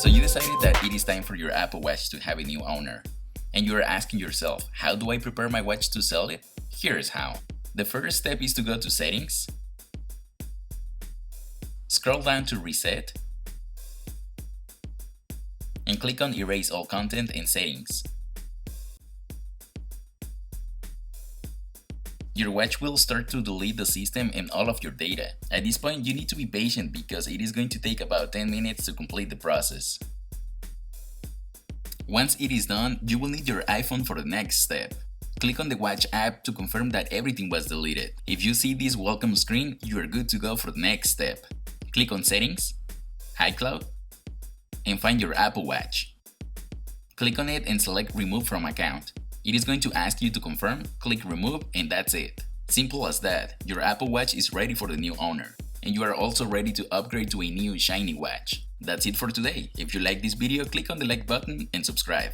So you decided that it is time for your Apple Watch to have a new owner. And you are asking yourself, how do I prepare my watch to sell it? Here's how. The first step is to go to Settings, scroll down to Reset, and click on Erase all content in Settings. Your watch will start to delete the system and all of your data. At this point, you need to be patient because it is going to take about 10 minutes to complete the process. Once it is done, you will need your iPhone for the next step. Click on the watch app to confirm that everything was deleted. If you see this welcome screen, you are good to go for the next step. Click on Settings, iCloud, and find your Apple Watch. Click on it and select Remove from Account. It is going to ask you to confirm, click Remove, and that's it. Simple as that, your Apple Watch is ready for the new owner. And you are also ready to upgrade to a new shiny watch. That's it for today. If you like this video, click on the like button and subscribe.